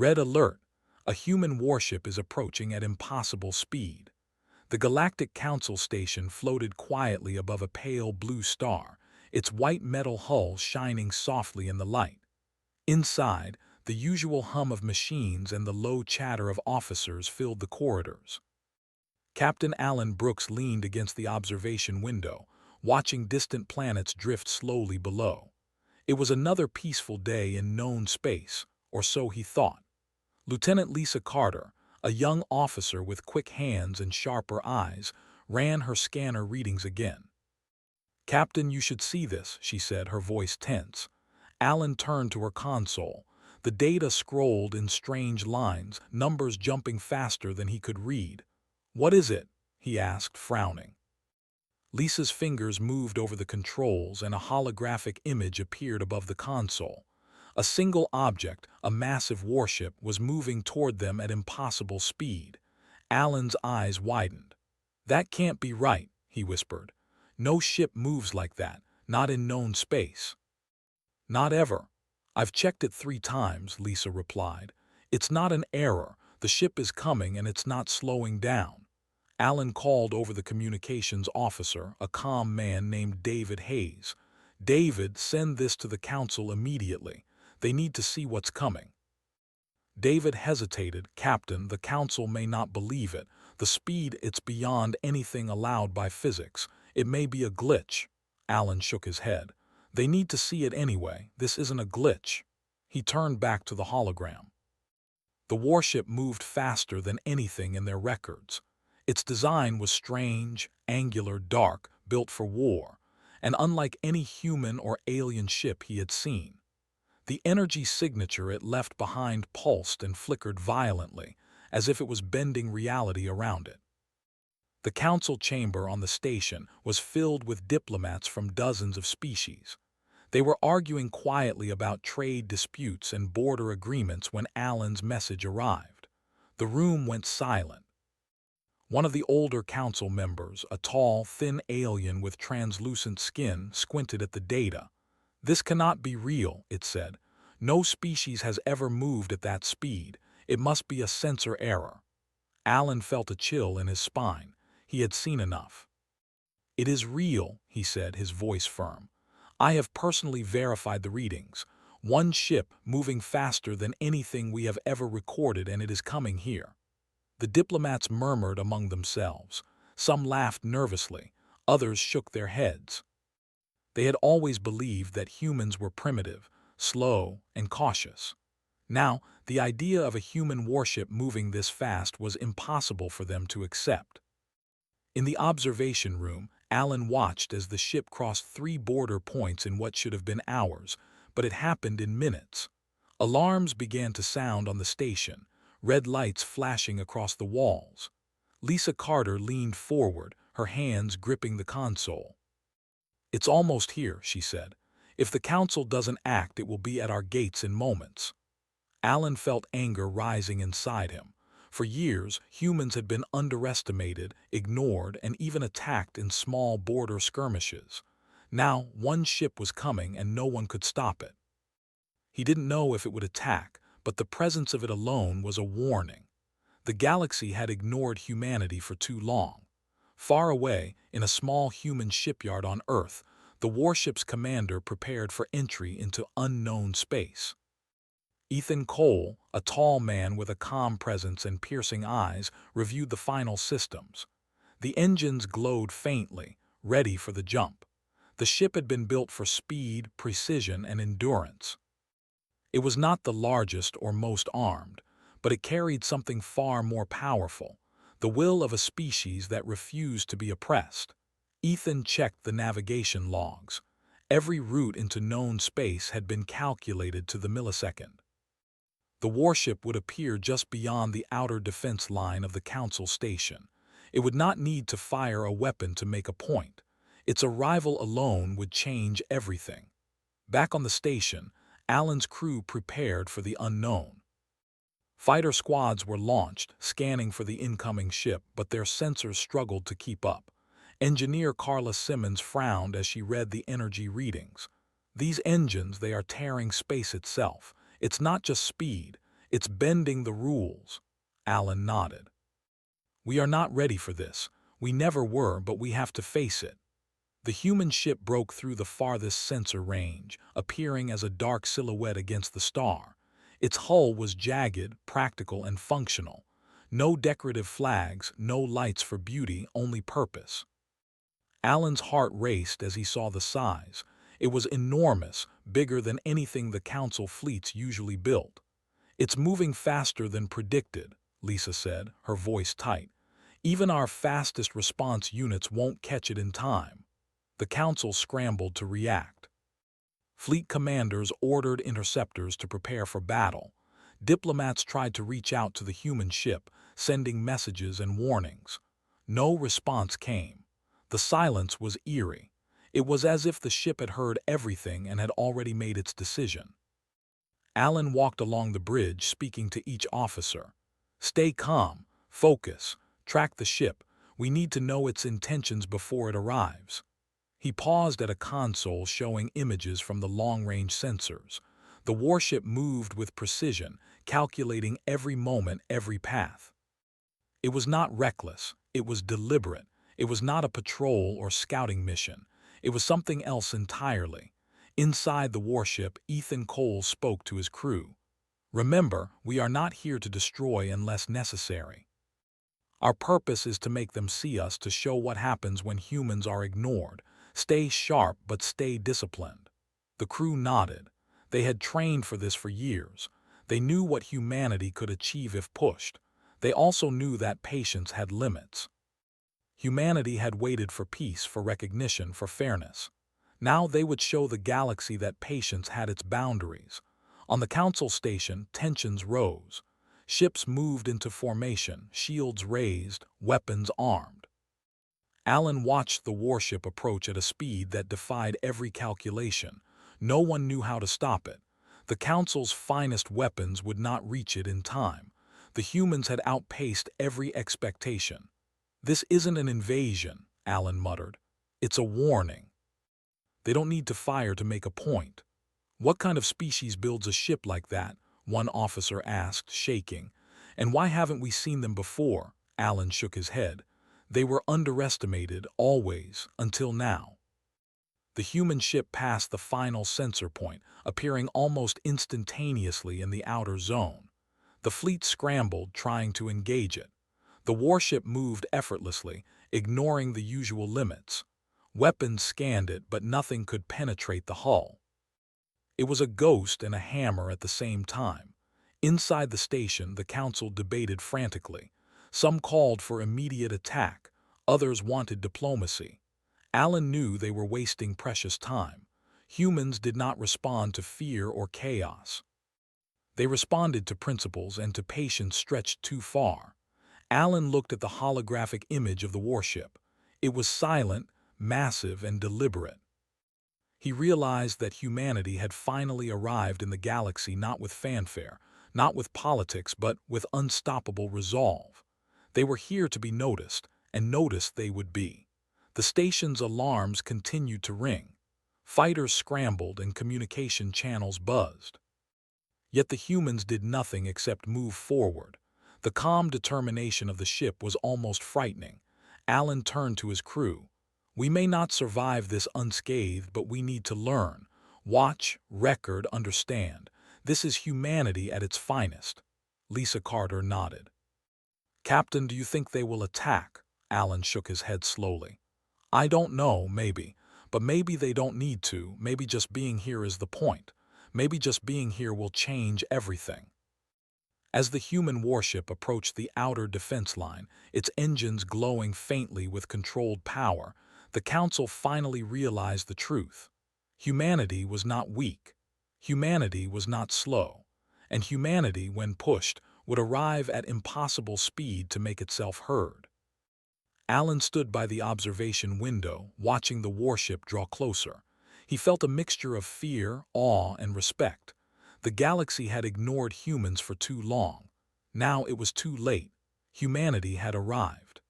Red alert! A human warship is approaching at impossible speed. The Galactic Council station floated quietly above a pale blue star, its white metal hull shining softly in the light. Inside, the usual hum of machines and the low chatter of officers filled the corridors. Captain Alan Brooks leaned against the observation window, watching distant planets drift slowly below. It was another peaceful day in known space, or so he thought. Lieutenant Lisa Carter, a young officer with quick hands and sharper eyes, ran her scanner readings again. "Captain, you should see this," she said, her voice tense. Alan turned to her console. The data scrolled in strange lines, numbers jumping faster than he could read. "What is it?" he asked, frowning. Lisa's fingers moved over the controls and a holographic image appeared above the console. A single object, a massive warship, was moving toward them at impossible speed. Alan's eyes widened. "That can't be right," he whispered. "No ship moves like that, not in known space." "Not ever. I've checked it 3 times," Lisa replied. "It's not an error. The ship is coming and it's not slowing down." Alan called over the communications officer, a calm man named David Hayes. "David, send this to the council immediately. They need to see what's coming." David hesitated. "Captain, the council may not believe it. The speed, it's beyond anything allowed by physics. It may be a glitch." Alan shook his head. "They need to see it anyway. This isn't a glitch." He turned back to the hologram. The warship moved faster than anything in their records. Its design was strange, angular, dark, built for war, and unlike any human or alien ship he had seen. The energy signature it left behind pulsed and flickered violently, as if it was bending reality around it. The council chamber on the station was filled with diplomats from dozens of species. They were arguing quietly about trade disputes and border agreements when Alan's message arrived. The room went silent. One of the older council members, a tall, thin alien with translucent skin, squinted at the data. "This cannot be real," it said. "No species has ever moved at that speed. It must be a sensor error." Alan felt a chill in his spine. He had seen enough. "It is real," he said, his voice firm. "I have personally verified the readings. One ship moving faster than anything we have ever recorded, and it is coming here." The diplomats murmured among themselves. Some laughed nervously, others shook their heads. They had always believed that humans were primitive, slow, and cautious. Now, the idea of a human warship moving this fast was impossible for them to accept. In the observation room, Alan watched as the ship crossed 3 border points in what should have been hours, but it happened in minutes. Alarms began to sound on the station, red lights flashing across the walls. Lisa Carter leaned forward, her hands gripping the console. "It's almost here," she said. "If the council doesn't act, it will be at our gates in moments." Alan felt anger rising inside him. For years, humans had been underestimated, ignored, and even attacked in small border skirmishes. Now, one ship was coming and no one could stop it. He didn't know if it would attack, but the presence of it alone was a warning. The galaxy had ignored humanity for too long. Far away, in a small human shipyard on Earth, the warship's commander prepared for entry into unknown space. Ethan Cole, a tall man with a calm presence and piercing eyes, reviewed the final systems. The engines glowed faintly, ready for the jump. The ship had been built for speed, precision, and endurance. It was not the largest or most armed, but it carried something far more powerful, the will of a species that refused to be oppressed. Ethan checked the navigation logs. Every route into known space had been calculated to the millisecond. The warship would appear just beyond the outer defense line of the council station. It would not need to fire a weapon to make a point. Its arrival alone would change everything. Back on the station, Alan's crew prepared for the unknown. Fighter squads were launched, scanning for the incoming ship, but their sensors struggled to keep up. Engineer Carla Simmons frowned as she read the energy readings. "These engines, they are tearing space itself. It's not just speed, It's bending the rules. Alan nodded. We are not ready for this. We never were, but we have to face it. The human ship broke through the farthest sensor range, appearing as a dark silhouette against the star. Its hull was jagged, practical, and functional. No decorative flags, no lights for beauty, only purpose. Alan's heart raced as he saw the size. It was enormous, bigger than anything the Council fleets usually built. It's moving faster than predicted, Lisa said, her voice tight. Even our fastest response units won't catch it in time. The Council scrambled to react. Fleet commanders ordered interceptors to prepare for battle. Diplomats tried to reach out to the human ship, sending messages and warnings. No response came. The silence was eerie. It was as if the ship had heard everything and had already made its decision. Alan walked along the bridge, speaking to each officer. Stay calm, focus, track the ship. We need to know its intentions before it arrives. He paused at a console showing images from the long-range sensors. The warship moved with precision, calculating every moment, every path. It was not reckless, it was deliberate. It was not a patrol or scouting mission. It was something else entirely. Inside the warship, Ethan Cole spoke to his crew. Remember, we are not here to destroy unless necessary. Our purpose is to make them see us, to show what happens when humans are ignored. Stay sharp, but stay disciplined. The crew nodded. They had trained for this for years. They knew what humanity could achieve if pushed. They also knew that patience had limits. Humanity had waited for peace, for recognition, for fairness. Now they would show the galaxy that patience had its boundaries. On the Council station, tensions rose. Ships moved into formation, shields raised, weapons armed. Alan watched the warship approach at a speed that defied every calculation. No one knew how to stop it. The Council's finest weapons would not reach it in time. The humans had outpaced every expectation. This isn't an invasion, Alan muttered. It's a warning. They don't need to fire to make a point. What kind of species builds a ship like that? One officer asked, shaking. And why haven't we seen them before? Alan shook his head. They were underestimated, always, until now. The human ship passed the final sensor point, appearing almost instantaneously in the outer zone. The fleet scrambled, trying to engage it. The warship moved effortlessly, ignoring the usual limits. Weapons scanned it, but nothing could penetrate the hull. It was a ghost and a hammer at the same time. Inside the station, the Council debated frantically. Some called for immediate attack. Others wanted diplomacy. Alan knew they were wasting precious time. Humans did not respond to fear or chaos. They responded to principles, and to patience stretched too far. Alan looked at the holographic image of the warship. It was silent, massive, and deliberate. He realized that humanity had finally arrived in the galaxy, not with fanfare, not with politics, but with unstoppable resolve. They were here to be noticed, and noticed they would be. The station's alarms continued to ring. Fighters scrambled and communication channels buzzed. Yet the humans did nothing except move forward. The calm determination of the ship was almost frightening. Alan turned to his crew. We may not survive this unscathed, but we need to learn. Watch, record, understand. This is humanity at its finest. Lisa Carter nodded. Captain, do you think they will attack? Alan shook his head slowly. I don't know, maybe. But maybe they don't need to. Maybe just being here is the point. Maybe just being here will change everything. As the human warship approached the outer defense line, its engines glowing faintly with controlled power, the Council finally realized the truth. Humanity was not weak. Humanity was not slow. And humanity, when pushed, would arrive at impossible speed to make itself heard. Alan stood by the observation window, watching the warship draw closer. He felt a mixture of fear, awe, and respect. The galaxy had ignored humans for too long. Now it was too late. Humanity had arrived.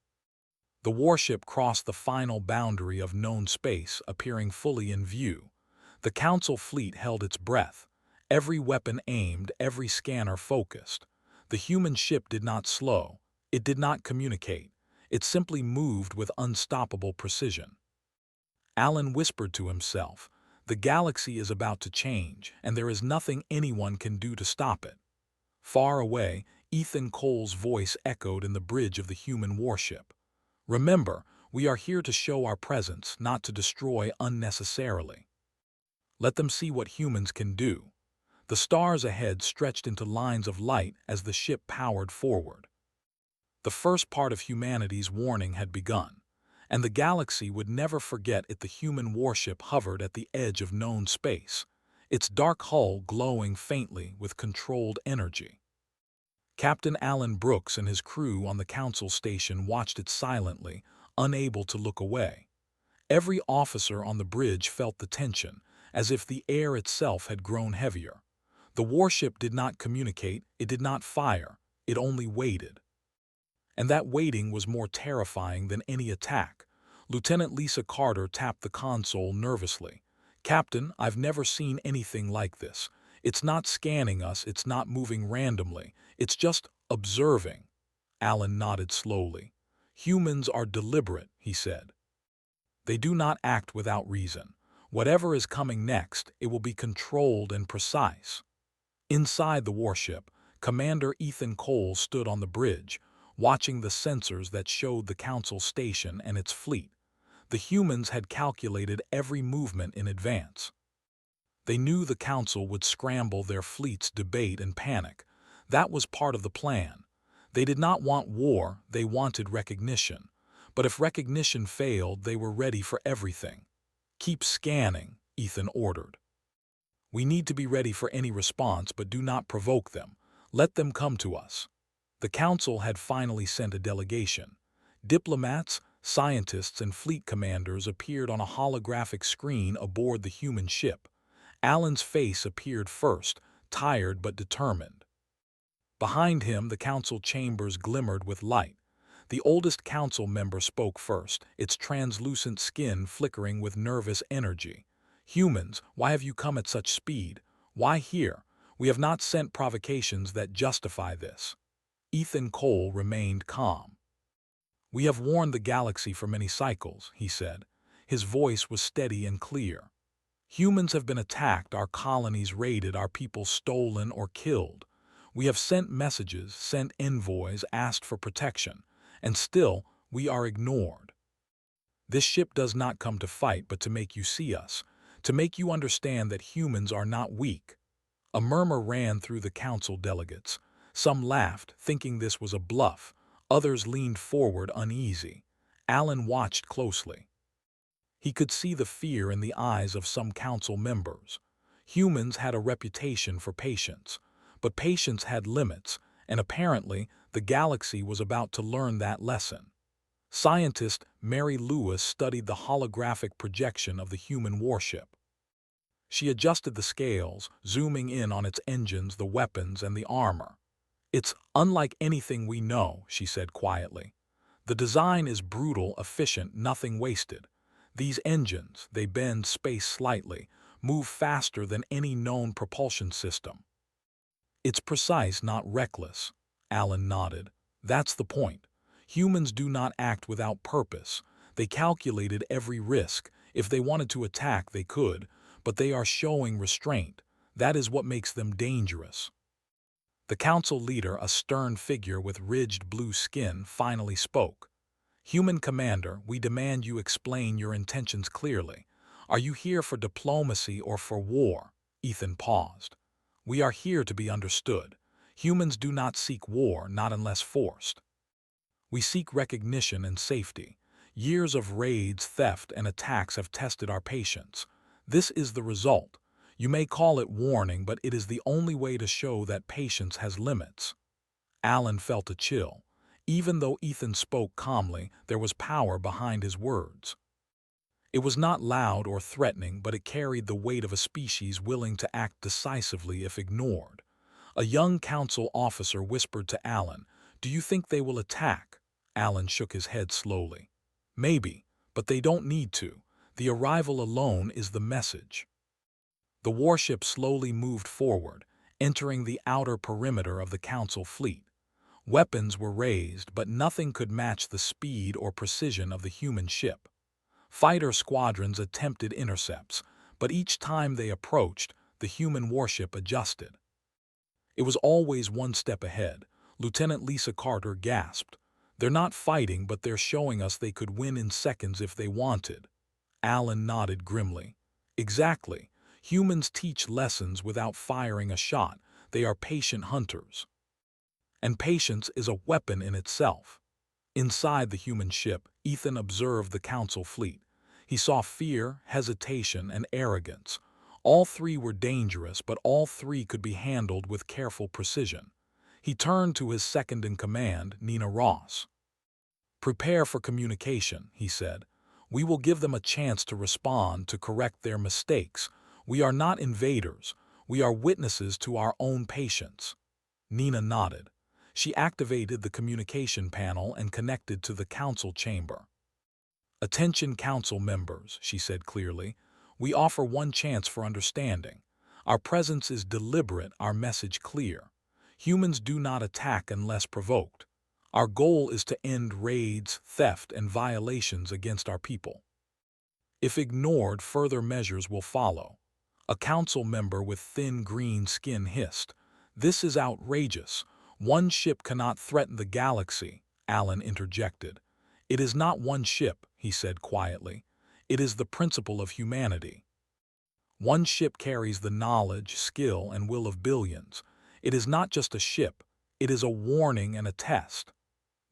The warship crossed the final boundary of known space, appearing fully in view. The Council fleet held its breath. Every weapon aimed, every scanner focused. The human ship did not slow. It did not communicate. It simply moved with unstoppable precision. Alan whispered to himself, "The galaxy is about to change, and there is nothing anyone can do to stop it." Far away, Ethan Cole's voice echoed in the bridge of the human warship. "Remember, we are here to show our presence, not to destroy unnecessarily. Let them see what humans can do." The stars ahead stretched into lines of light as the ship powered forward. The first part of humanity's warning had begun, and the galaxy would never forget it. The human warship hovered at the edge of known space, its dark hull glowing faintly with controlled energy. Captain Alan Brooks and his crew on the council station watched it silently, unable to look away. Every officer on the bridge felt the tension, as if the air itself had grown heavier. The warship did not communicate, it did not fire, it only waited. And that waiting was more terrifying than any attack. Lieutenant Lisa Carter tapped the console nervously. "Captain, I've never seen anything like this. It's not scanning us, it's not moving randomly, it's just observing." Alan nodded slowly. "Humans are deliberate," he said. "They do not act without reason. Whatever is coming next, it will be controlled and precise." Inside the warship, Commander Ethan Cole stood on the bridge, watching the sensors that showed the council station and its fleet. The humans had calculated every movement in advance. They knew the council would scramble their fleets, debate, and panic. That was part of the plan. They did not want war, they wanted recognition. But if recognition failed, they were ready for everything. "Keep scanning," Ethan ordered. "We need to be ready for any response, but do not provoke them. Let them come to us." The council had finally sent a delegation. Diplomats, scientists, and fleet commanders appeared on a holographic screen aboard the human ship. Alan's face appeared first, tired but determined. Behind him, the council chambers glimmered with light. The oldest council member spoke first, its translucent skin flickering with nervous energy. "Humans, why have you come at such speed? Why here? We have not sent provocations that justify this." Ethan Cole remained calm. "We have warned the galaxy for many cycles," he said. His voice was steady and clear. "Humans have been attacked, our colonies raided, our people stolen or killed. We have sent messages, sent envoys, asked for protection, and still we are ignored. This ship does not come to fight, but to make you see us, to make you understand that humans are not weak." A murmur ran through the council delegates. Some laughed, thinking this was a bluff. Others leaned forward, uneasy. Alan watched closely. He could see the fear in the eyes of some council members. Humans had a reputation for patience, but patience had limits, and apparently the galaxy was about to learn that lesson. Scientist Mary Lewis studied the holographic projection of the human warship. She adjusted the scales, zooming in on its engines, the weapons, and the armor. "It's unlike anything we know," she said quietly. "The design is brutal, efficient, nothing wasted. These engines, they bend space slightly, move faster than any known propulsion system." "It's precise, not reckless." Alan nodded. "That's the point. Humans do not act without purpose. They calculated every risk. If they wanted to attack, they could, but they are showing restraint. That is what makes them dangerous." The council leader, a stern figure with ridged blue skin, finally spoke. "Human Commander, we demand you explain your intentions clearly. Are you here for diplomacy or for war?" Ethan paused. "We are here to be understood. Humans do not seek war, not unless forced. We seek recognition and safety. Years of raids, theft, and attacks have tested our patience. This is the result. You may call it warning, but it is the only way to show that patience has limits." Alan felt a chill. Even though Ethan spoke calmly, there was power behind his words. It was not loud or threatening, but it carried the weight of a species willing to act decisively if ignored. A young council officer whispered to Alan, "Do you think they will attack?" Alan shook his head slowly. "Maybe, but they don't need to. The arrival alone is the message." The warship slowly moved forward, entering the outer perimeter of the Council fleet. Weapons were raised, but nothing could match the speed or precision of the human ship. Fighter squadrons attempted intercepts, but each time they approached, the human warship adjusted. It was always one step ahead. Lieutenant Lisa Carter gasped. "They're not fighting, but they're showing us they could win in seconds if they wanted." Alan nodded grimly. "Exactly. Humans teach lessons without firing a shot. They are patient hunters. And patience is a weapon in itself." Inside the human ship, Ethan observed the Council fleet. He saw fear, hesitation, and arrogance. All three were dangerous, but all three could be handled with careful precision. He turned to his second-in-command, Nina Ross. "Prepare for communication," he said. "We will give them a chance to respond, to correct their mistakes. We are not invaders. We are witnesses to our own patience." Nina nodded. She activated the communication panel and connected to the council chamber. "Attention council members," she said clearly. "We offer one chance for understanding. Our presence is deliberate, our message clear. Humans do not attack unless provoked. Our goal is to end raids, theft, and violations against our people. If ignored, further measures will follow." A council member with thin green skin hissed. "This is outrageous. One ship cannot threaten the galaxy," Alan interjected. "It is not one ship," he said quietly. "It is the principle of humanity. One ship carries the knowledge, skill, and will of billions. It is not just a ship. It is a warning and a test."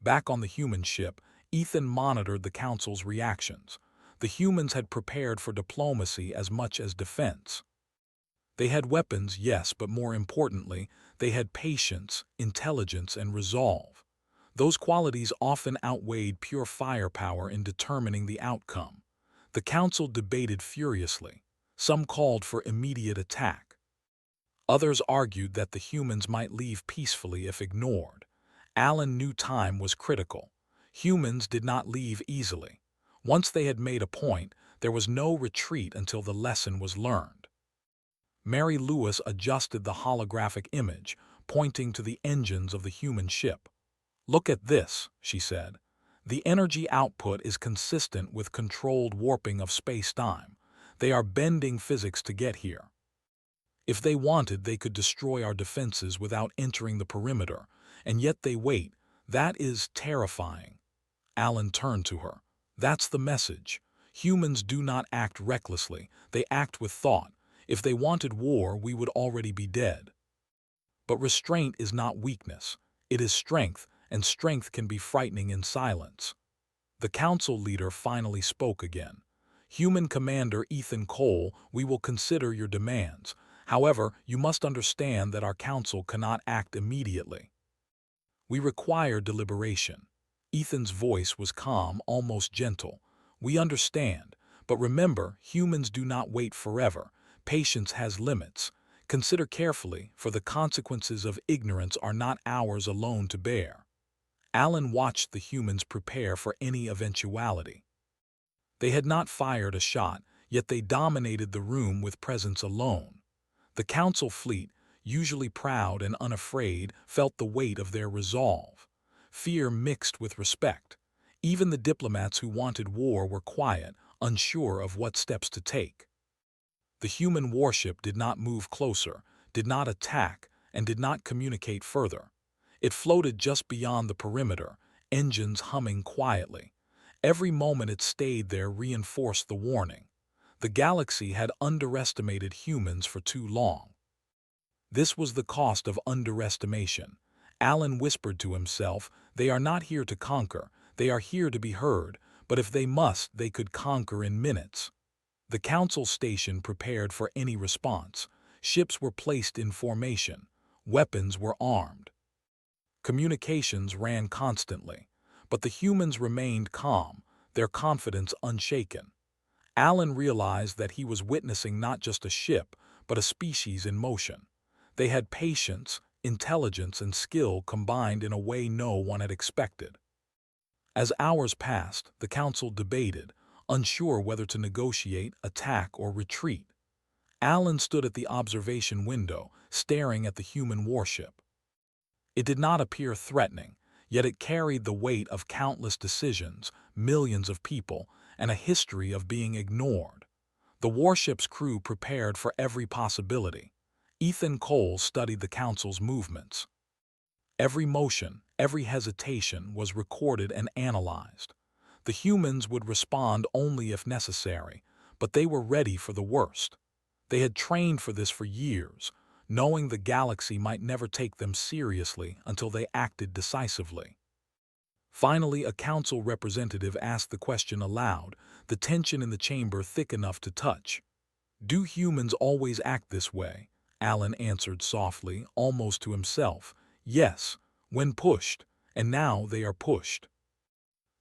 Back on the human ship, Ethan monitored the council's reactions. The humans had prepared for diplomacy as much as defense. They had weapons, yes, but more importantly, they had patience, intelligence, and resolve. Those qualities often outweighed pure firepower in determining the outcome. The council debated furiously. Some called for immediate attack. Others argued that the humans might leave peacefully if ignored. Alan knew time was critical. Humans did not leave easily. Once they had made a point, there was no retreat until the lesson was learned. Mary Lewis adjusted the holographic image, pointing to the engines of the human ship. "Look at this," she said. "The energy output is consistent with controlled warping of space-time. They are bending physics to get here. If they wanted, they could destroy our defenses without entering the perimeter, and yet they wait. That is terrifying." Alan turned to her. "That's the message. Humans do not act recklessly. They act with thought. If they wanted war, we would already be dead." But restraint is not weakness. It is strength, and strength can be frightening in silence. The council leader finally spoke again. "Human Commander Ethan Cole, we will consider your demands. However, you must understand that our council cannot act immediately. We require deliberation." Ethan's voice was calm, almost gentle. "We understand, but remember, humans do not wait forever. Patience has limits. Consider carefully, for the consequences of ignorance are not ours alone to bear." Alan watched the humans prepare for any eventuality. They had not fired a shot, yet they dominated the room with presence alone. The council fleet, usually proud and unafraid, felt the weight of their resolve. Fear mixed with respect. Even the diplomats who wanted war were quiet, unsure of what steps to take. The human warship did not move closer, did not attack, and did not communicate further. It floated just beyond the perimeter, engines humming quietly. Every moment it stayed there reinforced the warning. The galaxy had underestimated humans for too long. This was the cost of underestimation. Alan whispered to himself, "They are not here to conquer, they are here to be heard, but if they must, they could conquer in minutes." The council station prepared for any response. Ships were placed in formation. Weapons were armed. Communications ran constantly. But the humans remained calm, their confidence unshaken. Alan realized that he was witnessing not just a ship, but a species in motion. They had patience, intelligence, and skill combined in a way no one had expected. As hours passed, the council debated, unsure whether to negotiate, attack, or retreat. Alan stood at the observation window, staring at the human warship. It did not appear threatening, yet it carried the weight of countless decisions, millions of people, and a history of being ignored. The warship's crew prepared for every possibility. Ethan Cole studied the council's movements. Every motion, every hesitation was recorded and analyzed. The humans would respond only if necessary, but they were ready for the worst. They had trained for this for years, knowing the galaxy might never take them seriously until they acted decisively. Finally, a council representative asked the question aloud, the tension in the chamber thick enough to touch. "Do humans always act this way?" Alan answered softly, almost to himself. "Yes, when pushed, and now they are pushed."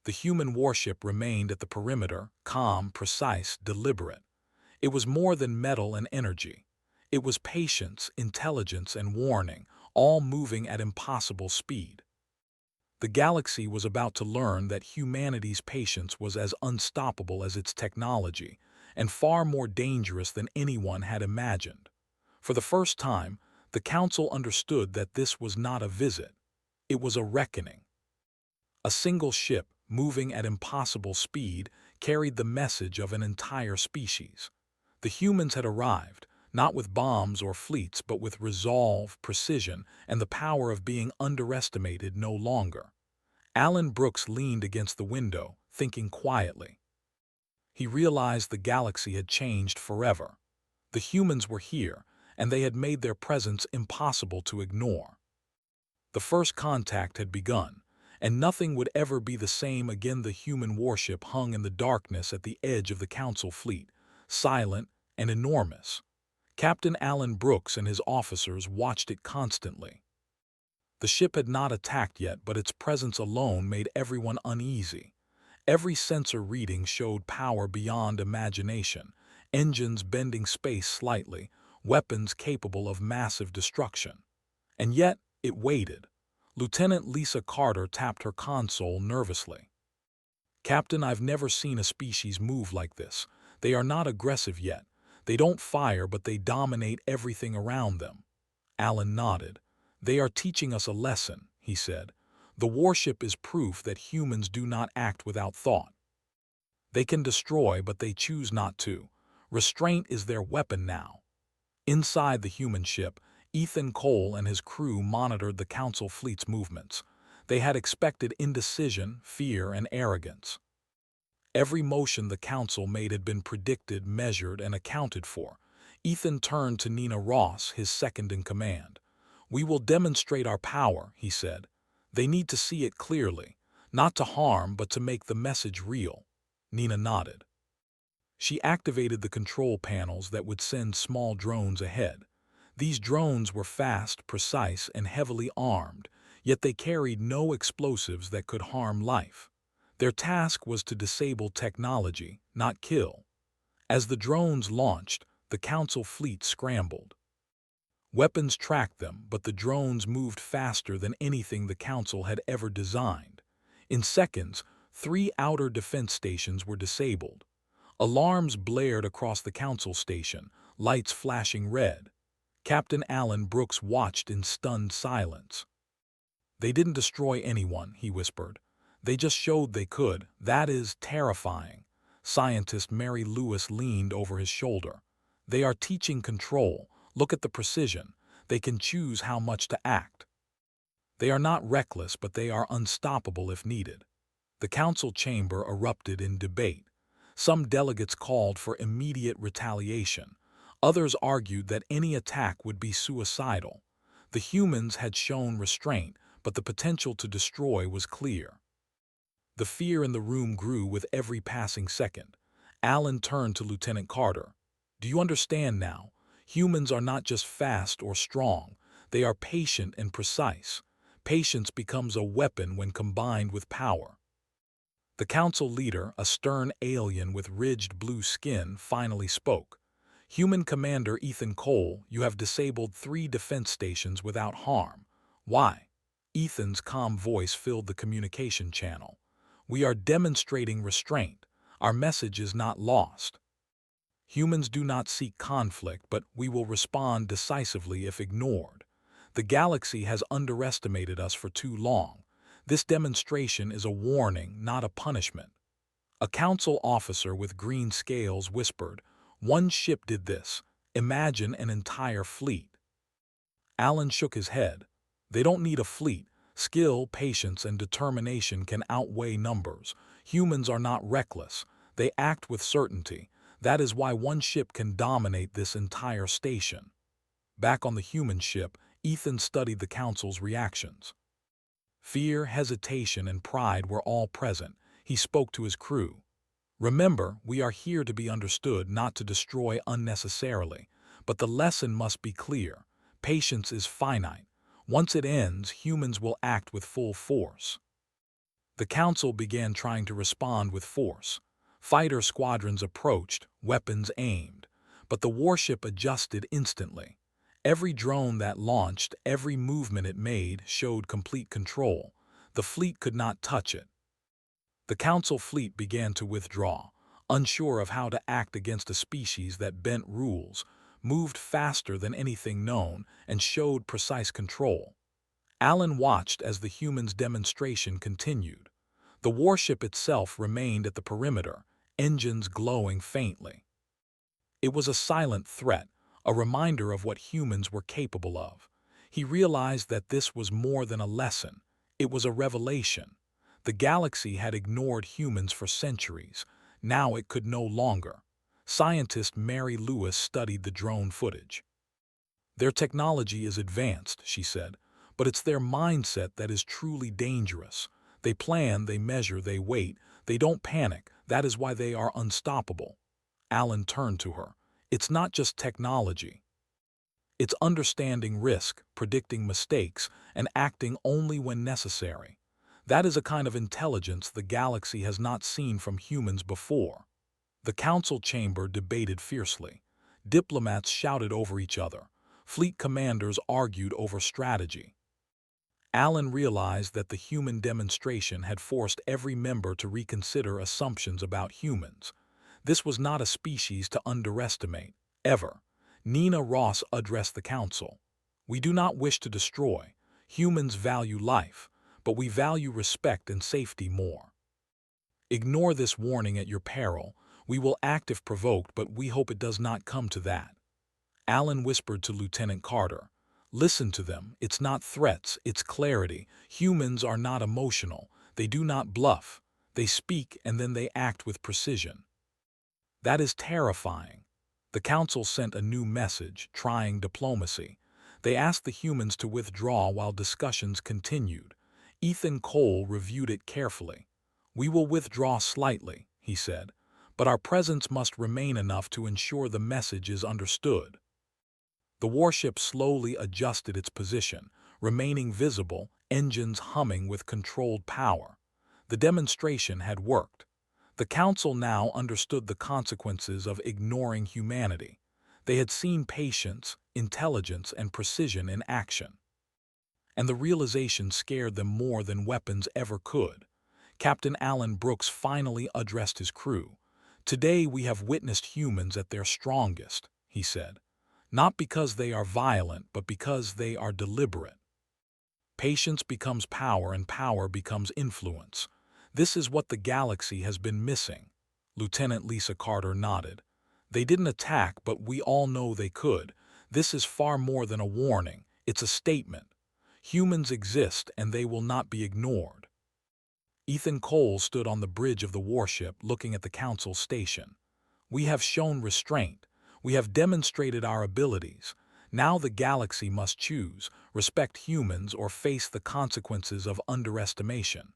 The human warship remained at the perimeter, calm, precise, deliberate. It was more than metal and energy. It was patience, intelligence, and warning, all moving at impossible speed. The galaxy was about to learn that humanity's patience was as unstoppable as its technology, and far more dangerous than anyone had imagined. For the first time, the Council understood that this was not a visit. It was a reckoning. A single ship, moving at impossible speed, carried the message of an entire species. The humans had arrived, not with bombs or fleets, but with resolve, precision, and the power of being underestimated no longer. Alan Brooks leaned against the window, thinking quietly. He realized the galaxy had changed forever. The humans were here, and they had made their presence impossible to ignore. The first contact had begun, and nothing would ever be the same again. The human warship hung in the darkness at the edge of the Council fleet, silent and enormous. Captain Alan Brooks and his officers watched it constantly. The ship had not attacked yet, but its presence alone made everyone uneasy. Every sensor reading showed power beyond imagination, engines bending space slightly, weapons capable of massive destruction. And yet, it waited. Lieutenant Lisa Carter tapped her console nervously. "Captain, I've never seen a species move like this. They are not aggressive yet. They don't fire, but they dominate everything around them." Alan nodded. "They are teaching us a lesson," he said. "The warship is proof that humans do not act without thought. They can destroy, but they choose not to. Restraint is their weapon now." Inside the human ship, Ethan Cole and his crew monitored the Council fleet's movements. They had expected indecision, fear, and arrogance. Every motion the Council made had been predicted, measured, and accounted for. Ethan turned to Nina Ross, his second-in-command. "We will demonstrate our power," he said. "They need to see it clearly, not to harm, but to make the message real." Nina nodded. She activated the control panels that would send small drones ahead. These drones were fast, precise, and heavily armed, yet they carried no explosives that could harm life. Their task was to disable technology, not kill. As the drones launched, the Council fleet scrambled. Weapons tracked them, but the drones moved faster than anything the Council had ever designed. In seconds, 3 outer defense stations were disabled. Alarms blared across the Council station, lights flashing red. Captain Alan Brooks watched in stunned silence. "They didn't destroy anyone," he whispered. "They just showed they could. That is terrifying." Scientist Mary Lewis leaned over his shoulder. "They are teaching control. Look at the precision. They can choose how much to act. They are not reckless, but they are unstoppable if needed." The Council chamber erupted in debate. Some delegates called for immediate retaliation. Others argued that any attack would be suicidal. The humans had shown restraint, but the potential to destroy was clear. The fear in the room grew with every passing second. Alan turned to Lieutenant Carter. "Do you understand now? Humans are not just fast or strong. They are patient and precise. Patience becomes a weapon when combined with power." The Council leader, a stern alien with ridged blue skin, finally spoke. "Human Commander Ethan Cole, you have disabled 3 defense stations without harm. Why?" Ethan's calm voice filled the communication channel. "We are demonstrating restraint. Our message is not lost." Humans do not seek conflict, but we will respond decisively if ignored. The galaxy has underestimated us for too long. This demonstration is a warning, not a punishment. A council officer with green scales whispered, "One ship did this. Imagine an entire fleet." Alan shook his head. They don't need a fleet. Skill, patience, and determination can outweigh numbers. Humans are not reckless. They act with certainty. That is why one ship can dominate this entire station. Back on the human ship, Ethan studied the council's reactions. Fear, hesitation, and pride were all present. He spoke to his crew. "Remember, we are here to be understood, not to destroy unnecessarily. But the lesson must be clear. Patience is finite. Once it ends, humans will act with full force." The council began trying to respond with force. Fighter squadrons approached, weapons aimed. But the warship adjusted instantly. Every drone that launched, every movement it made, showed complete control. The fleet could not touch it. The council fleet began to withdraw, unsure of how to act against a species that bent rules, moved faster than anything known, and showed precise control. Alan watched as the humans' demonstration continued. The warship itself remained at the perimeter, engines glowing faintly. It was a silent threat, a reminder of what humans were capable of. He realized that this was more than a lesson. It was a revelation. The galaxy had ignored humans for centuries. Now it could no longer. Scientist Mary Lewis studied the drone footage. "Their technology is advanced," she said, "but it's their mindset that is truly dangerous. They plan, they measure, they wait. They don't panic. That is why they are unstoppable." Alan turned to her. "It's not just technology. It's understanding risk, predicting mistakes, and acting only when necessary. That is a kind of intelligence the galaxy has not seen from humans before." The council chamber debated fiercely. Diplomats shouted over each other. Fleet commanders argued over strategy. Alan realized that the human demonstration had forced every member to reconsider assumptions about humans. This was not a species to underestimate, ever. Nina Ross addressed the council. "We do not wish to destroy. Humans value life, but we value respect and safety more. Ignore this warning at your peril. We will act if provoked, but we hope it does not come to that." Alan whispered to Lieutenant Carter, "Listen to them. It's not threats, it's clarity. Humans are not emotional. They do not bluff. They speak and then they act with precision." That is terrifying. The council sent a new message, trying diplomacy. They asked the humans to withdraw while discussions continued. Ethan Cole reviewed it carefully. "We will withdraw slightly," he said, "but our presence must remain enough to ensure the message is understood." The warship slowly adjusted its position, remaining visible, engines humming with controlled power. The demonstration had worked. The council now understood the consequences of ignoring humanity. They had seen patience, intelligence, and precision in action. And the realization scared them more than weapons ever could. Captain Alan Brooks finally addressed his crew. "Today we have witnessed humans at their strongest," he said. "Not because they are violent, but because they are deliberate. Patience becomes power and power becomes influence. This is what the galaxy has been missing." Lieutenant Lisa Carter nodded. "They didn't attack, but we all know they could. This is far more than a warning. It's a statement. Humans exist and they will not be ignored." Ethan Cole stood on the bridge of the warship looking at the council station. "We have shown restraint. We have demonstrated our abilities. Now the galaxy must choose, respect humans or face the consequences of underestimation."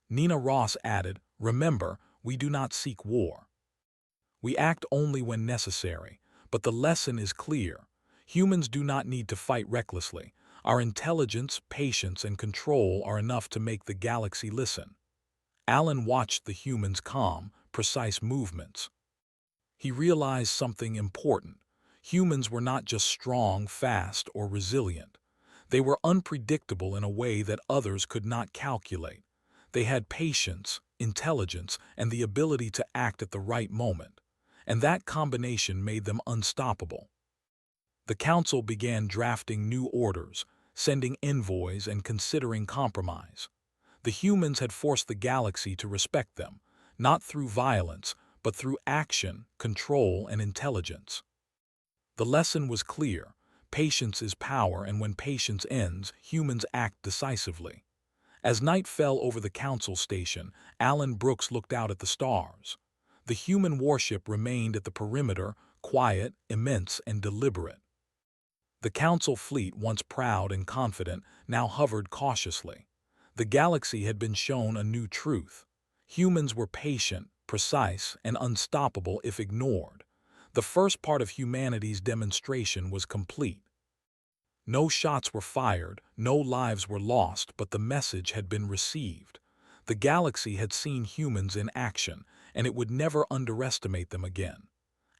Nina Ross added, "Remember, we do not seek war. We act only when necessary, but the lesson is clear. Humans do not need to fight recklessly. Our intelligence, patience, and control are enough to make the galaxy listen." Alan watched the humans' calm, precise movements. He realized something important. Humans were not just strong, fast, or resilient. They were unpredictable in a way that others could not calculate. They had patience, intelligence, and the ability to act at the right moment. and that combination made them unstoppable. The Council began drafting new orders, sending envoys and considering compromise. The humans had forced the galaxy to respect them, not through violence, but through action, control, and intelligence. The lesson was clear: patience is power, and when patience ends, humans act decisively. As night fell over the Council station, Alan Brooks looked out at the stars. The human warship remained at the perimeter, quiet, immense, and deliberate. The Council fleet, once proud and confident, now hovered cautiously. The galaxy had been shown a new truth. Humans were patient, precise, and unstoppable if ignored. The first part of humanity's demonstration was complete. No shots were fired, no lives were lost, but the message had been received. The galaxy had seen humans in action, and it would never underestimate them again.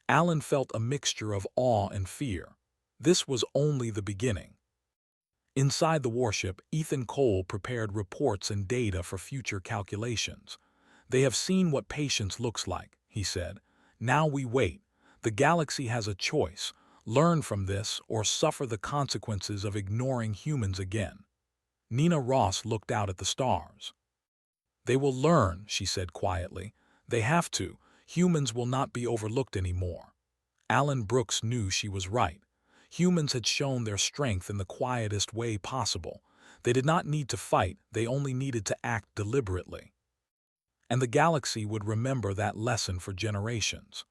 Alan felt a mixture of awe and fear. This was only the beginning. Inside the warship, Ethan Cole prepared reports and data for future calculations. "They have seen what patience looks like," he said. "Now we wait. The galaxy has a choice: learn from this or suffer the consequences of ignoring humans again." Nina Ross looked out at the stars. "They will learn," she said quietly. "They have to. Humans will not be overlooked anymore." Alan Brooks knew she was right. Humans had shown their strength in the quietest way possible. They did not need to fight, they only needed to act deliberately. And the galaxy would remember that lesson for generations.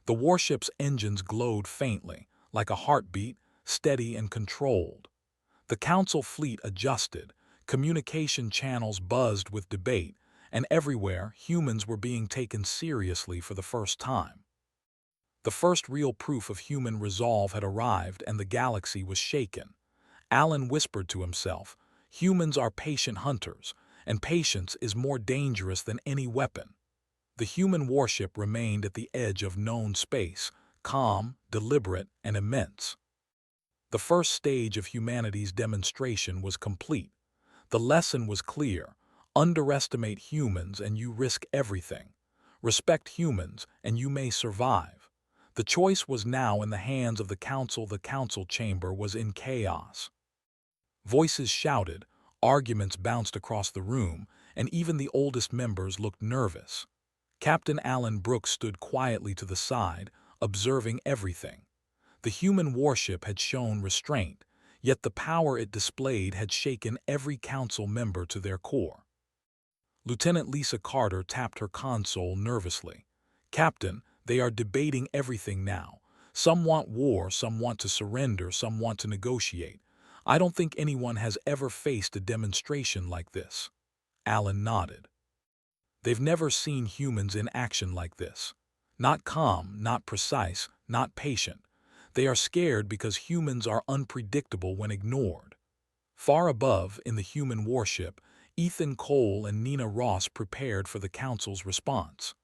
The warship's engines glowed faintly, like a heartbeat, steady and controlled. The Council fleet adjusted, communication channels buzzed with debate, and everywhere humans were being taken seriously for the first time. The first real proof of human resolve had arrived, and the galaxy was shaken. Alan whispered to himself, "Humans are patient hunters, and patience is more dangerous than any weapon." The human warship remained at the edge of known space, calm, deliberate, and immense. The first stage of humanity's demonstration was complete. The lesson was clear: underestimate humans and you risk everything. Respect humans and you may survive. The choice was now in the hands of the Council. The Council chamber was in chaos. Voices shouted, arguments bounced across the room, and even the oldest members looked nervous. Captain Alan Brooks stood quietly to the side, observing everything. The human warship had shown restraint, yet the power it displayed had shaken every Council member to their core. Lieutenant Lisa Carter tapped her console nervously. "Captain, they are debating everything now. Some want war, some want to surrender, some want to negotiate. I don't think anyone has ever faced a demonstration like this." Alan nodded. "They've never seen humans in action like this. Not calm, not precise, not patient. They are scared because humans are unpredictable when ignored." Far above, in the human warship, Ethan Cole and Nina Ross prepared for the Council's response.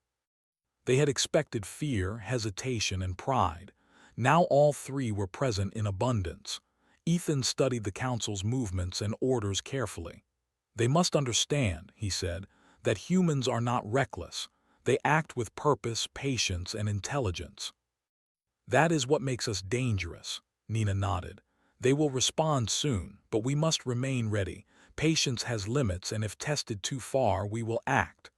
They had expected fear, hesitation, and pride. Now all three were present in abundance. Ethan studied the Council's movements and orders carefully. "They must understand," he said, "that humans are not reckless. They act with purpose, patience, and intelligence." "That is what makes us dangerous," Nina nodded. "They will respond soon, but we must remain ready. Patience has limits, and if tested too far, we will act."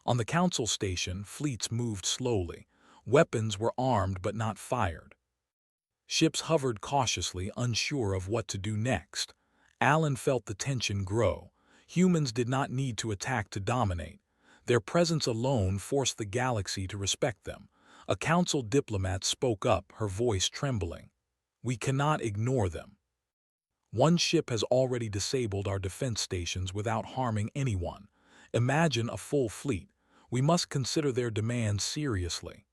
On the Council station, fleets moved slowly. Weapons were armed but not fired. Ships hovered cautiously, unsure of what to do next. Alan felt the tension grow. Humans did not need to attack to dominate. Their presence alone forced the galaxy to respect them. A Council diplomat spoke up, her voice trembling. "We cannot ignore them. One ship has already disabled our defense stations without harming anyone. Imagine a full fleet. We must consider their demands seriously."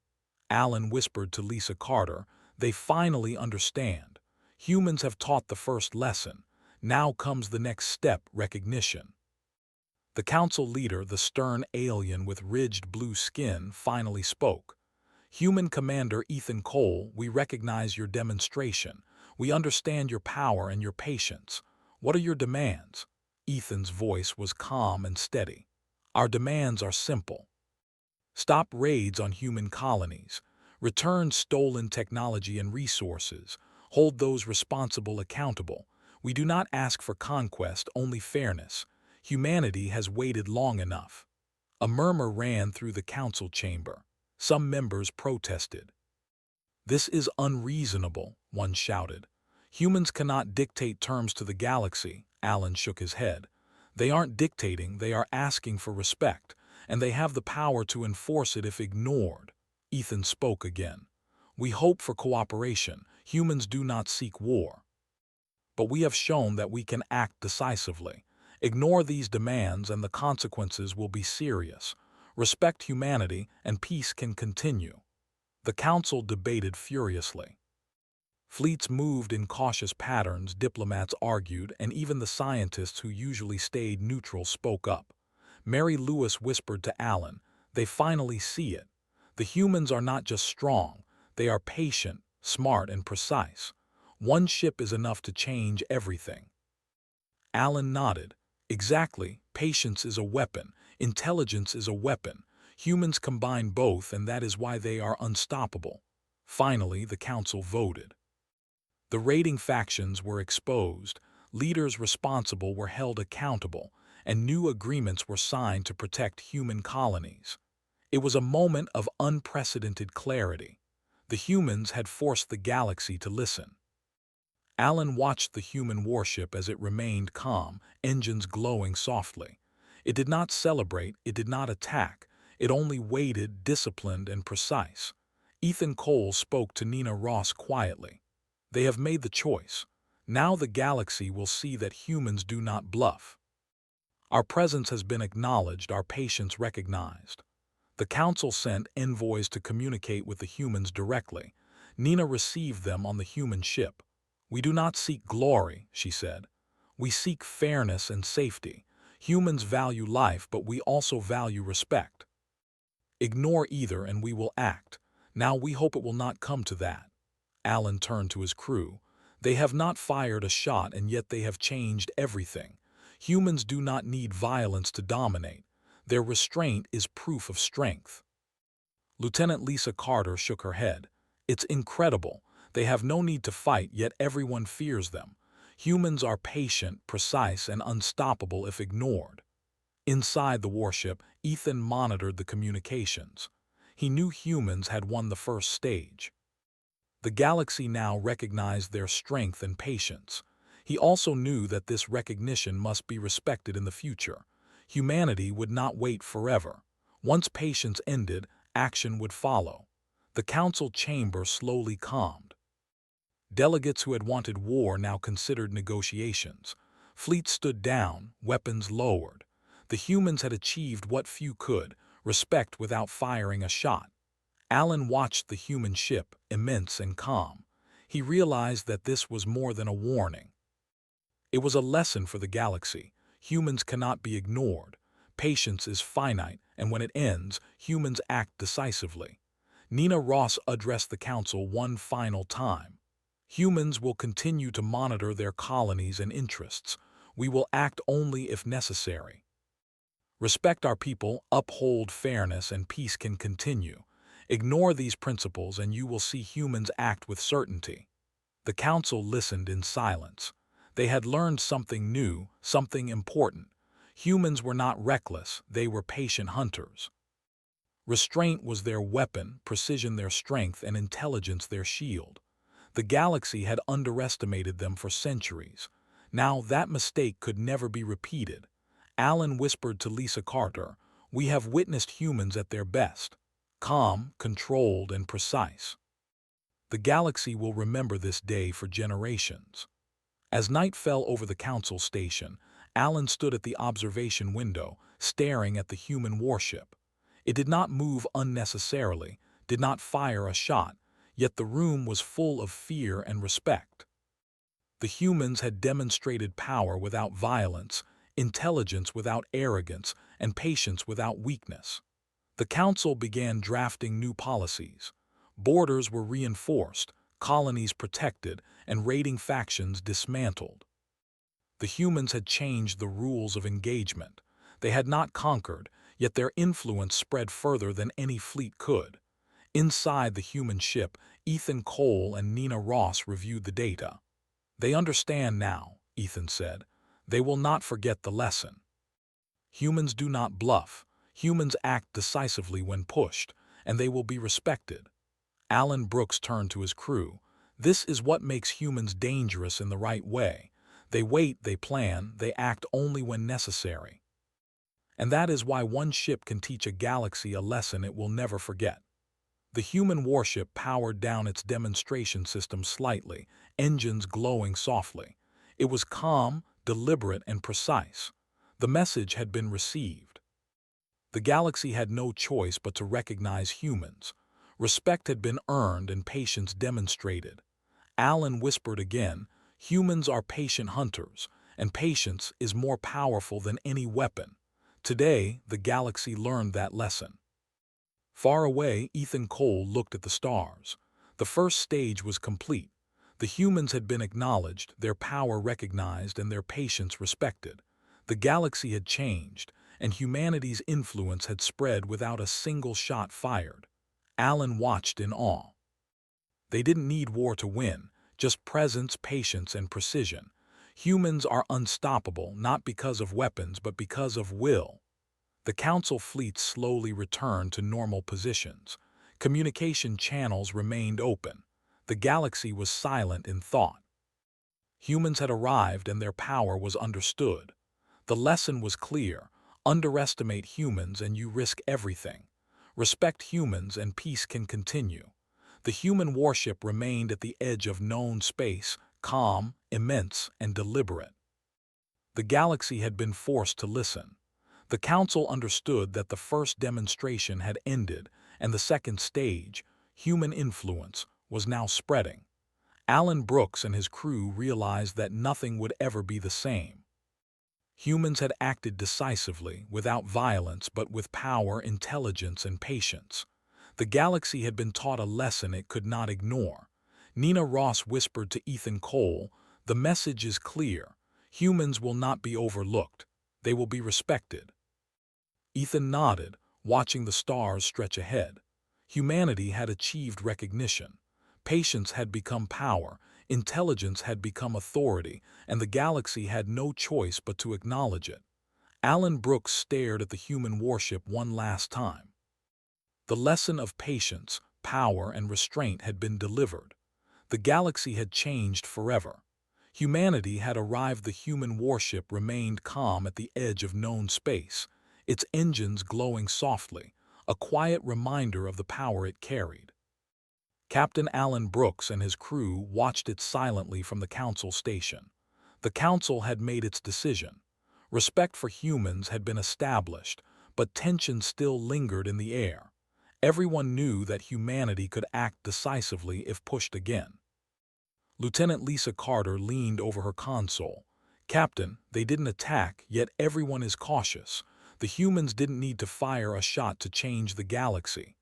Alan whispered to Lisa Carter, "They finally understand. Humans have taught the first lesson. Now comes the next step: recognition." The Council leader, the stern alien with ridged blue skin, finally spoke. "Human Commander Ethan Cole, we recognize your demonstration. We understand your power and your patience. What are your demands?" Ethan's voice was calm and steady. "Our demands are simple. Stop raids on human colonies. Return stolen technology and resources. Hold those responsible accountable. We do not ask for conquest, only fairness. Humanity has waited long enough. A murmur ran through the council chamber. Some members protested. This is unreasonable, one shouted. Humans cannot dictate terms to the galaxy. Alan shook his head. They aren't dictating, they are asking for respect, and they have the power to enforce it if ignored. Ethan spoke again. We hope for cooperation. Humans do not seek war. But we have shown that we can act decisively. Ignore these demands and the consequences will be serious. Respect humanity and peace can continue. The council debated furiously. Fleets moved in cautious patterns, diplomats argued, and even the scientists who usually stayed neutral spoke up. Mary Lewis whispered to Alan, "They finally see it. The humans are not just strong, they are patient, smart, and precise. One ship is enough to change everything." Alan nodded. Exactly, patience is a weapon, intelligence is a weapon. Humans combine both, and that is why they are unstoppable. Finally, the council voted. The raiding factions were exposed, leaders responsible were held accountable, and new agreements were signed to protect human colonies. It was a moment of unprecedented clarity. The humans had forced the galaxy to listen. Alan watched the human warship as it remained calm, engines glowing softly. It did not celebrate, it did not attack, it only waited, disciplined and precise. Ethan Cole spoke to Nina Ross quietly. They have made the choice. Now the galaxy will see that humans do not bluff. Our presence has been acknowledged, our patience recognized. The council sent envoys to communicate with the humans directly. Nina received them on the human ship. "We do not seek glory," she said. "We seek fairness and safety. Humans value life, but we also value respect. Ignore either and we will act. Now we hope it will not come to that." Alan turned to his crew. "They have not fired a shot, and yet they have changed everything. Humans do not need violence to dominate. Their restraint is proof of strength." Lieutenant Lisa Carter shook her head. "It's incredible. They have no need to fight, yet everyone fears them. Humans are patient, precise, and unstoppable if ignored." Inside the warship, Ethan monitored the communications. He knew humans had won the first stage. The galaxy now recognized their strength and patience. He also knew that this recognition must be respected in the future. Humanity would not wait forever. Once patience ended, action would follow. The council chamber slowly calmed. Delegates who had wanted war now considered negotiations. Fleets stood down, weapons lowered. The humans had achieved what few could, respect without firing a shot. Alan watched the human ship, immense and calm. He realized that this was more than a warning. It was a lesson for the galaxy. Humans cannot be ignored. Patience is finite, and when it ends, humans act decisively. Nina Ross addressed the council one final time. "Humans will continue to monitor their colonies and interests. We will act only if necessary. Respect our people, uphold fairness, and peace can continue. Ignore these principles and you will see humans act with certainty." The council listened in silence. They had learned something new, something important. Humans were not reckless, they were patient hunters. Restraint was their weapon, precision their strength, and intelligence their shield. The galaxy had underestimated them for centuries. Now that mistake could never be repeated. Alan whispered to Lisa Carter, "We have witnessed humans at their best. Calm, controlled, and precise. The galaxy will remember this day for generations." As night fell over the council station, Alan stood at the observation window, staring at the human warship. It did not move unnecessarily, did not fire a shot, yet the room was full of fear and respect. The humans had demonstrated power without violence, intelligence without arrogance, and patience without weakness. The council began drafting new policies. Borders were reinforced, colonies protected, and raiding factions dismantled. The humans had changed the rules of engagement. They had not conquered, yet their influence spread further than any fleet could. Inside the human ship, Ethan Cole and Nina Ross reviewed the data. "They understand now," Ethan said. "They will not forget the lesson. Humans do not bluff. Humans act decisively when pushed, and they will be respected." Alan Brooks turned to his crew. "This is what makes humans dangerous in the right way. They wait, they plan, they act only when necessary. And that is why one ship can teach a galaxy a lesson it will never forget." The human warship powered down its demonstration system slightly, engines glowing softly. It was calm, deliberate, and precise. The message had been received. The galaxy had no choice but to recognize humans. Respect had been earned and patience demonstrated. Alan whispered again, "Humans are patient hunters, and patience is more powerful than any weapon." Today, the galaxy learned that lesson. Far away, Ethan Cole looked at the stars. The first stage was complete. The humans had been acknowledged, their power recognized, and their patience respected. The galaxy had changed, and humanity's influence had spread without a single shot fired. Alan watched in awe. They didn't need war to win, just presence, patience, and precision. Humans are unstoppable, not because of weapons, but because of will. The Council fleets slowly returned to normal positions. Communication channels remained open. The galaxy was silent in thought. Humans had arrived and their power was understood. The lesson was clear: underestimate humans and you risk everything. Respect humans and peace can continue. The human warship remained at the edge of known space, calm, immense, and deliberate. The galaxy had been forced to listen. The Council understood that the first demonstration had ended, and the second stage, human influence, was now spreading. Alan Brooks and his crew realized that nothing would ever be the same. Humans had acted decisively, without violence but with power, intelligence, and patience. The galaxy had been taught a lesson it could not ignore. Nina Ross whispered to Ethan Cole, "The message is clear. Humans will not be overlooked. They will be respected." Ethan nodded, watching the stars stretch ahead. Humanity had achieved recognition. Patience had become power, intelligence had become authority, and the galaxy had no choice but to acknowledge it. Alan Brooks stared at the human warship one last time. The lesson of patience, power, and restraint had been delivered. The galaxy had changed forever. Humanity had arrived. The human warship remained calm at the edge of known space, its engines glowing softly, a quiet reminder of the power it carried. Captain Alan Brooks and his crew watched it silently from the Council station. The Council had made its decision. Respect for humans had been established, but tension still lingered in the air. Everyone knew that humanity could act decisively if pushed again. Lieutenant Lisa Carter leaned over her console. "Captain, they didn't attack, yet everyone is cautious. The humans didn't need to fire a shot to change the galaxy."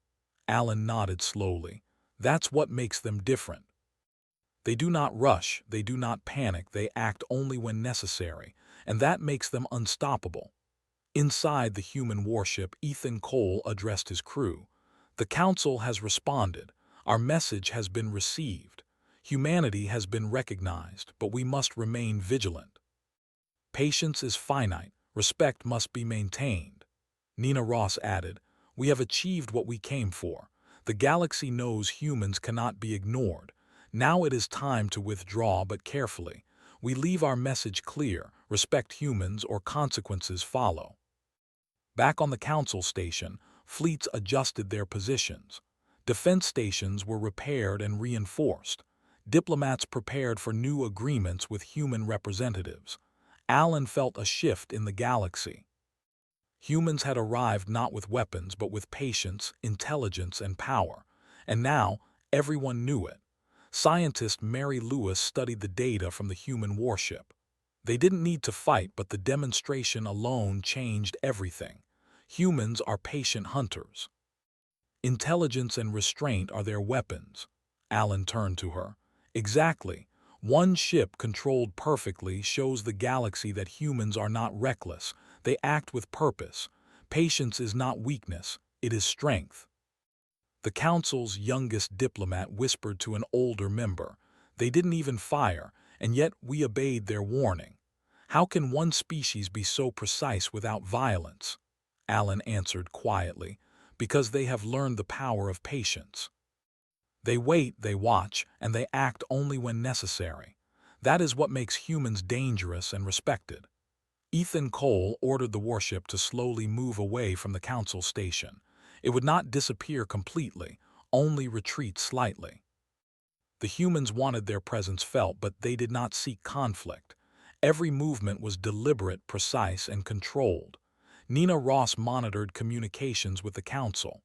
Alan nodded slowly. "That's what makes them different. They do not rush, they do not panic, they act only when necessary, and that makes them unstoppable." Inside the human warship, Ethan Cole addressed his crew. "The Council has responded. Our message has been received. Humanity has been recognized, but we must remain vigilant. Patience is finite. Respect must be maintained." Nina Ross added, "We have achieved what we came for. The galaxy knows humans cannot be ignored. Now it is time to withdraw, but carefully. We leave our message clear: respect humans or consequences follow." Back on the Council station, fleets adjusted their positions. Defense stations were repaired and reinforced. Diplomats prepared for new agreements with human representatives. Alan felt a shift in the galaxy. Humans had arrived not with weapons but with patience, intelligence, and power. And now, everyone knew it. Scientist Mary Lewis studied the data from the human warship. They didn't need to fight, but the demonstration alone changed everything. Humans are patient hunters. Intelligence and restraint are their weapons. Alan turned to her. "Exactly. One ship controlled perfectly shows the galaxy that humans are not reckless. They act with purpose. Patience is not weakness, it is strength." The council's youngest diplomat whispered to an older member. They didn't even fire, and yet we obeyed their warning. How can one species be so precise without violence? Alan answered quietly, because they have learned the power of patience. They wait, they watch, and they act only when necessary. That is what makes humans dangerous and respected. Ethan Cole ordered the warship to slowly move away from the council station. It would not disappear completely, only retreat slightly. The humans wanted their presence felt, but they did not seek conflict. Every movement was deliberate, precise, and controlled. Nina Ross monitored communications with the council.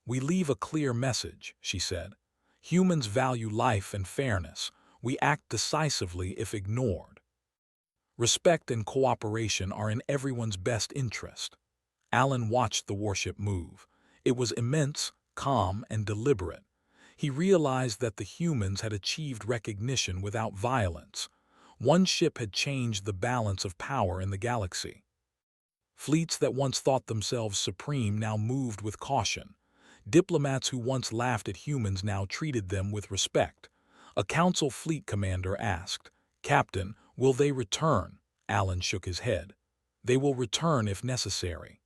"We leave a clear message," she said. "Humans value life and fairness. We act decisively if ignored. Respect and cooperation are in everyone's best interest." Alan watched the warship move. It was immense, calm, and deliberate. He realized that the humans had achieved recognition without violence. One ship had changed the balance of power in the galaxy. Fleets that once thought themselves supreme now moved with caution. Diplomats who once laughed at humans now treated them with respect. A council fleet commander asked, "Captain, will they return?" Alan shook his head. "They will return if necessary."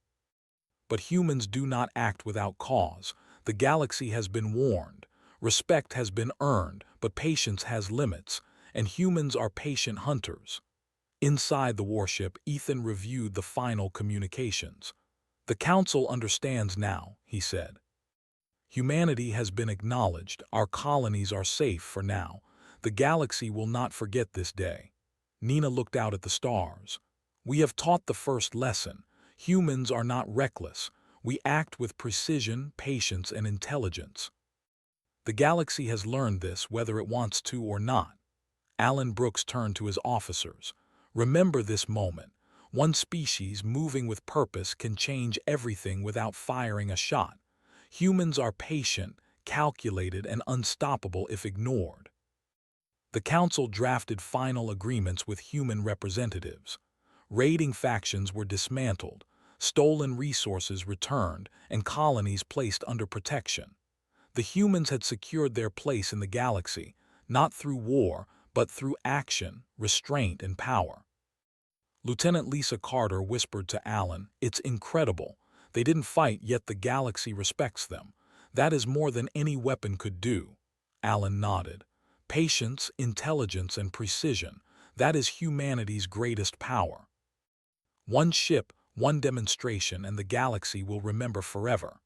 But humans do not act without cause. The galaxy has been warned. Respect has been earned, but patience has limits, and humans are patient hunters. Inside the warship, Ethan reviewed the final communications. "The Council understands now," he said. "Humanity has been acknowledged. Our colonies are safe for now. The galaxy will not forget this day." Nina looked out at the stars. "We have taught the first lesson. Humans are not reckless. We act with precision, patience, and intelligence. The galaxy has learned this, whether it wants to or not." Alan Brooks turned to his officers. "Remember this moment. One species moving with purpose can change everything without firing a shot. Humans are patient, calculated, and unstoppable if ignored." The council drafted final agreements with human representatives. Raiding factions were dismantled, stolen resources returned, and colonies placed under protection. The humans had secured their place in the galaxy, not through war, but through action, restraint, and power. Lieutenant Lisa Carter whispered to Alan, "It's incredible. They didn't fight, yet the galaxy respects them. That is more than any weapon could do." Alan nodded. "Patience, intelligence, and precision. That is humanity's greatest power. One ship, one demonstration, and the galaxy will remember forever."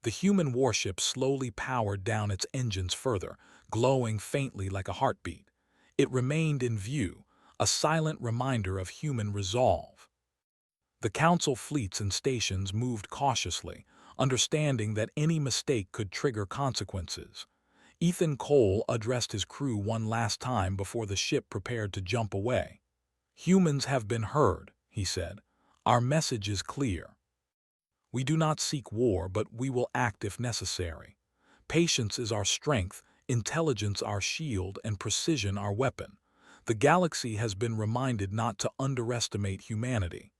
The human warship slowly powered down its engines further, glowing faintly like a heartbeat. It remained in view, a silent reminder of human resolve. The council fleets and stations moved cautiously, understanding that any mistake could trigger consequences. Ethan Cole addressed his crew one last time before the ship prepared to jump away. "Humans have been heard," he said. "Our message is clear. We do not seek war, but we will act if necessary. Patience is our strength, intelligence our shield, and precision our weapon. The galaxy has been reminded not to underestimate humanity."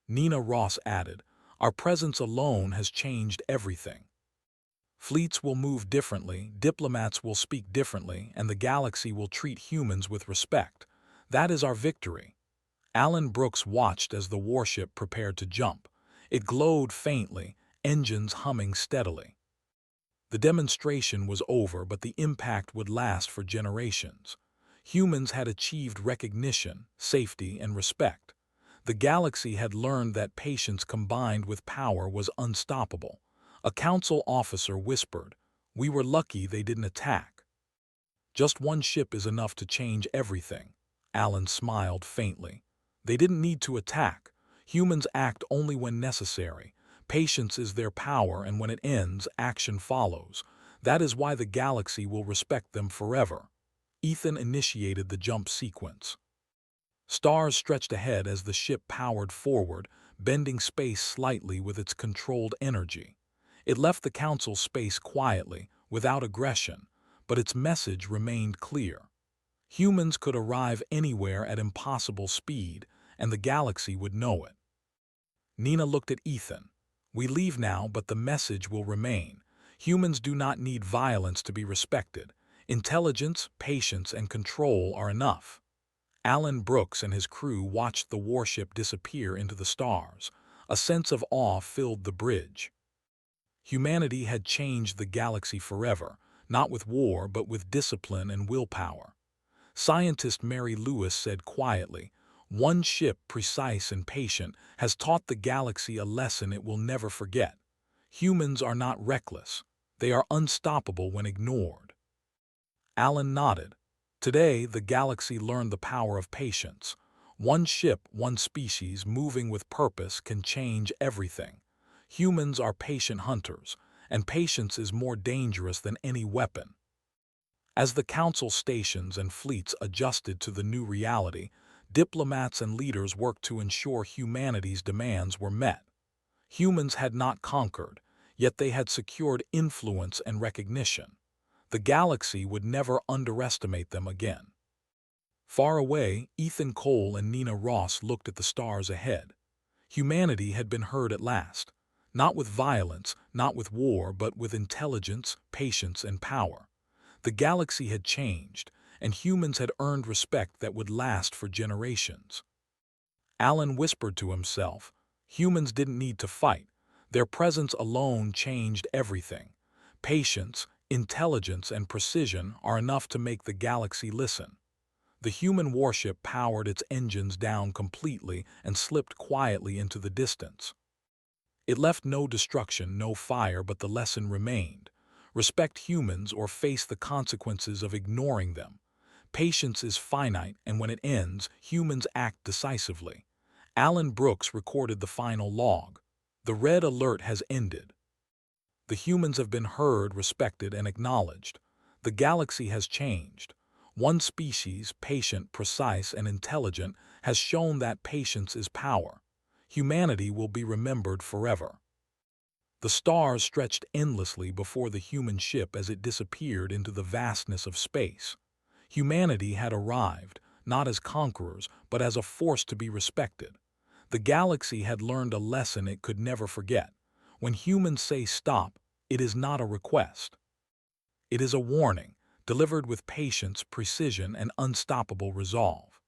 Nina Ross added, "Our presence alone has changed everything. Fleets will move differently, diplomats will speak differently, and the galaxy will treat humans with respect. That is our victory." Alan Brooks watched as the warship prepared to jump. It glowed faintly, engines humming steadily. The demonstration was over, but the impact would last for generations. Humans had achieved recognition, safety, and respect. The galaxy had learned that patience combined with power was unstoppable. A council officer whispered, "We were lucky they didn't attack." "Just one ship is enough to change everything." Alan smiled faintly. "They didn't need to attack. Humans act only when necessary. Patience is their power, and when it ends, action follows. That is why the galaxy will respect them forever." Ethan initiated the jump sequence. Stars stretched ahead as the ship powered forward, bending space slightly with its controlled energy. It left the council space quietly, without aggression, but its message remained clear. Humans could arrive anywhere at impossible speed, and the galaxy would know it. Nina looked at Ethan. "We leave now, but the message will remain. Humans do not need violence to be respected. Intelligence, patience, and control are enough. Alan Brooks and his crew watched the warship disappear into the stars. A sense of awe filled the bridge. Humanity had changed the galaxy forever, not with war but with discipline and willpower. Scientist Mary Lewis said quietly, "One ship, precise and patient, has taught the galaxy a lesson it will never forget. Humans are not reckless. They are unstoppable when ignored." Alan nodded. Today, the galaxy learned the power of patience. One ship, one species, moving with purpose can change everything. Humans are patient hunters, and patience is more dangerous than any weapon. As the Council stations and fleets adjusted to the new reality, diplomats and leaders worked to ensure humanity's demands were met. Humans had not conquered, yet they had secured influence and recognition. The galaxy would never underestimate them again. Far away, Ethan Cole and Nina Ross looked at the stars ahead. Humanity had been heard at last, not with violence, not with war, but with intelligence, patience, and power. The galaxy had changed, and humans had earned respect that would last for generations. Alan whispered to himself, humans didn't need to fight. Their presence alone changed everything. Patience, intelligence, and precision are enough to make the galaxy listen. The human warship powered its engines down completely and slipped quietly into the distance. It left no destruction, no fire, but the lesson remained. Respect humans or face the consequences of ignoring them. Patience is finite, and when it ends, humans act decisively. Alan Brooks recorded the final log. The red alert has ended. The humans have been heard, respected, and acknowledged. The galaxy has changed. One species, patient, precise, and intelligent, has shown that patience is power. Humanity will be remembered forever. The stars stretched endlessly before the human ship as it disappeared into the vastness of space. Humanity had arrived, not as conquerors, but as a force to be respected. The galaxy had learned a lesson it could never forget. When humans say stop, it is not a request. It is a warning, delivered with patience, precision, and unstoppable resolve.